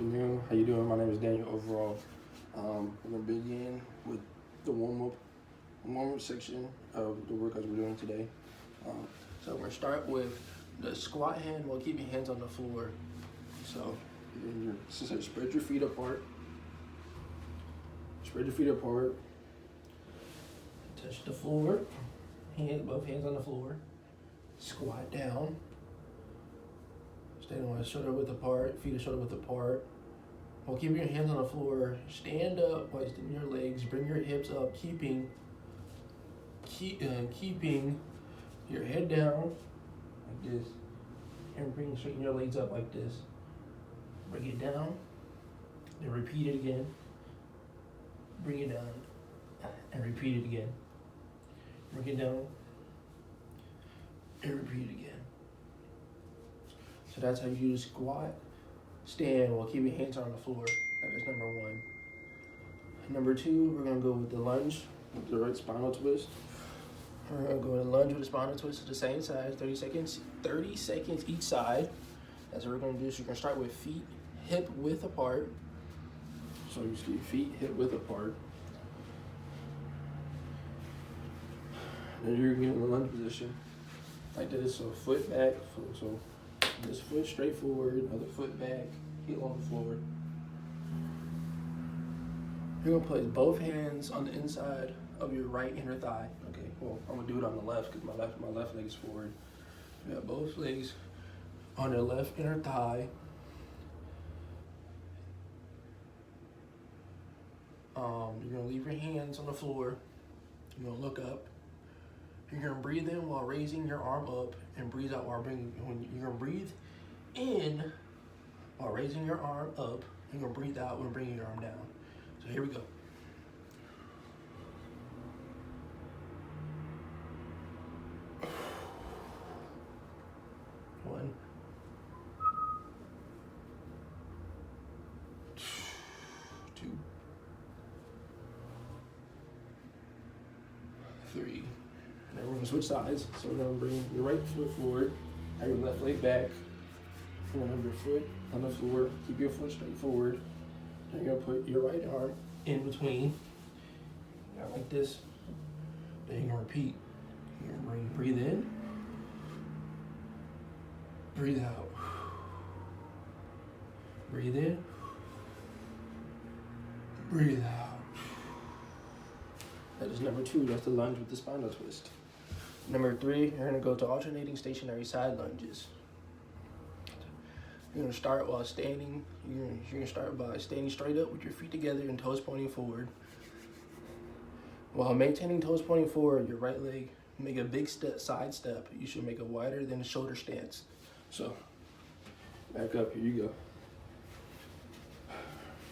afternoon. How you doing? My name is Daniel overall. We're gonna begin with the warm-up section of the workouts we're doing today. So we're gonna start with the squat hand while keeping hands on the floor. So spread your feet apart. Spread your feet apart. Touch the floor. Both hands on the floor. Squat down. Stand on shoulder width apart, feet are shoulder width apart. While keeping your hands on the floor, stand up while extending your legs, bring your hips up, keeping your head down like this, and straighten your legs up like this. Bring it down, and repeat it again. Bring it down, and repeat it again. Bring it down, and repeat it again. So that's how you do the squat, stand while keeping hands on the floor. That is number one. Number two, we're gonna go with the lunge with the right spinal twist. We're gonna go with a lunge with a spinal twist at the same size, 30 seconds each side. That's what we're gonna do. So you're gonna start with feet hip width apart. So you see feet hip width apart. Then you're gonna get in the lunge position like this. So foot back, so this foot straight forward, other foot back, heel on the floor. You're gonna place both hands on the inside of your right inner thigh. Okay, well, I'm gonna do it on the left because my left leg is forward. You got both legs on your left inner thigh. You're gonna leave your hands on the floor. You're gonna look up. You're gonna breathe in while raising your arm up, and breathe out while you're gonna breathe in while raising your arm up. You're gonna breathe out when bringing your arm down. So here we go. One, two, three. Now we're gonna switch sides. So we're gonna bring your right foot forward, have your left leg back. You're gonna have your foot on the floor, keep your foot straight forward. Then you're gonna put your right arm in between, like this. Then you're gonna repeat. You're gonna breathe in, breathe out. Breathe in, breathe out. That is number two. That's the lunge with the spinal twist. Number three, you're gonna go to alternating stationary side lunges. You're gonna start while standing. You're gonna start by standing straight up with your feet together and toes pointing forward. While maintaining toes pointing forward, your right leg make a big side step. You should make a wider than a shoulder stance. So back up. Here you go.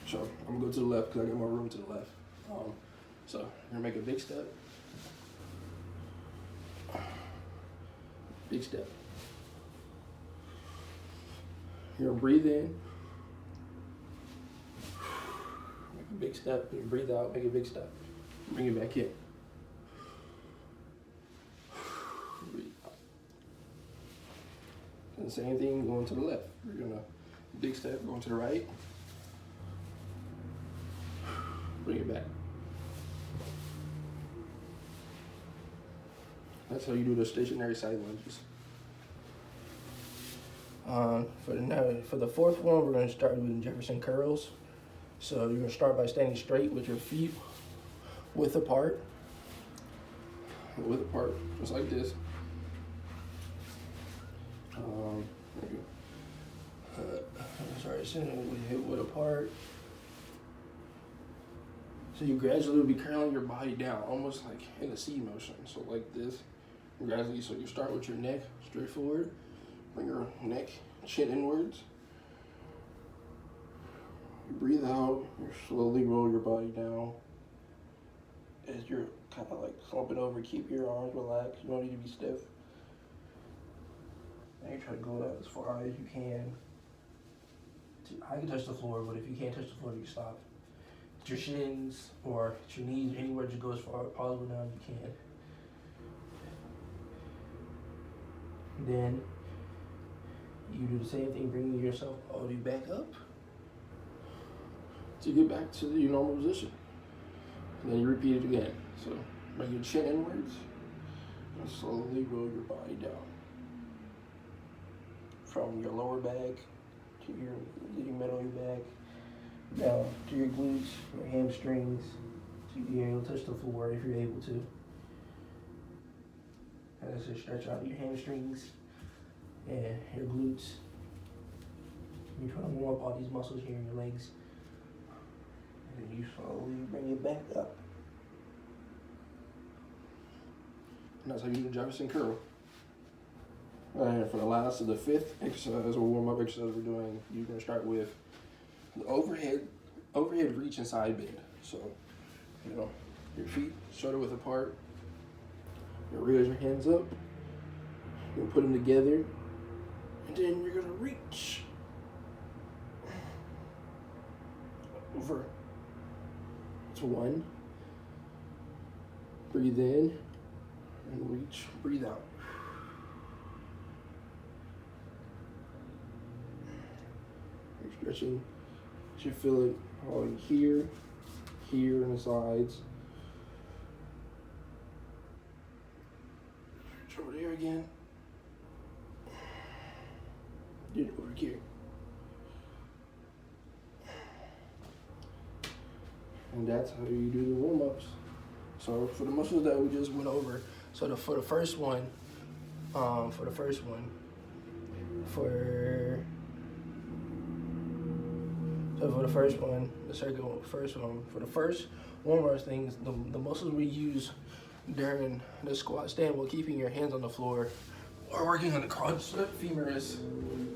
So I'm gonna go to the left because I got more room to the left. So you're gonna make a big step. Big step. You're gonna breathe in. Make a big step. You breathe out, make a big step. Bring it back in. Breathe out. And the same thing going to the left. You're gonna big step, going to the right. Bring it back. That's how you do the stationary side lunges. For the fourth one, we're going to start with Jefferson curls. So you're going to start by standing straight with your feet width apart, just like this. Sitting with hip width apart. So you gradually will be curling your body down, almost like in a C motion. So like this, gradually. So you start with your neck straight forward, bring your neck chin inwards. You breathe out. You slowly roll your body down as you're kind of like slumping over. Keep your arms relaxed. You don't need to be stiff. And you try to go out as far as you can. I can touch the floor, but if you can't touch the floor, you stop. Your shins or your knees, anywhere you go as far all the way down you can. Then you do the same thing, bringing yourself all the way back up. to get back to your normal position. And then you repeat it again. So bring your chin inwards and slowly roll your body down. From your lower back to your middle of your back, down to your glutes, your hamstrings, so you're able to touch the floor if you're able to. And that's just stretch out your hamstrings and your glutes. You're trying to warm up all these muscles here in your legs. And then you slowly bring it back up. And that's how you do the Jefferson curl. And for the last of the fifth exercise or warm-up exercise we're doing, you're going to start with the overhead reach and side bend. So, your feet shoulder width apart. You raise your hands up. You're going to put them together. And then you're going to reach over to one. Breathe in and reach. Breathe out. You're stretching. You should feel it all here, here, and the sides. Stretch over there again. Then over here. And that's how you do the warm-ups. So for the muscles that we just went over, for the first one, for the first warm-up things, the muscles we use during the squat stand while keeping your hands on the floor, we're working on the quadricep femoris,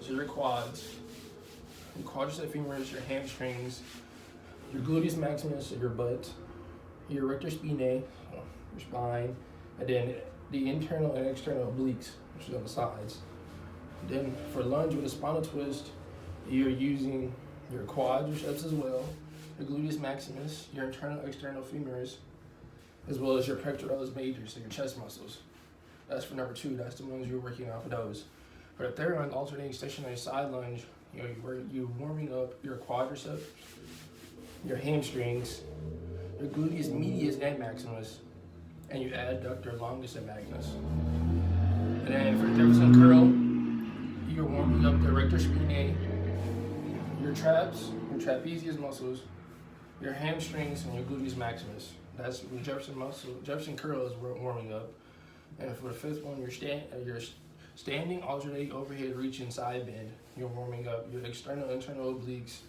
so your quads, your quadricep femoris, your hamstrings, your gluteus maximus, so your butt, your rectus spinae, so your spine, and then the internal and external obliques, which is on the sides. Then for lunge with a spinal twist, you're using your quadriceps as well, your gluteus maximus, your internal external femoris, as well as your pectoralis major, so your chest muscles. That's for number 2. That's the ones you're working on for those. For the third one, alternating stationary side lunge, you're warming up your quadriceps, your hamstrings, your gluteus medius and maximus, and you adductor longus and magnus. And then for the Jefferson curl, you're warming up the rectus spinae, your traps, your trapezius muscles, your hamstrings, and your gluteus maximus. That's the Jefferson curl is warming up. And for the fifth one, you're standing, alternating overhead reach and side bend. You're warming up your external internal obliques,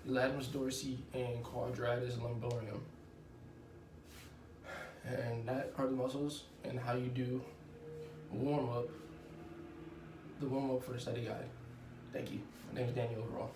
latissimus dorsi, and quadratus lumborum. And that are the muscles and how you do the warm up for the study guide. Thank you. My name is Daniel overall.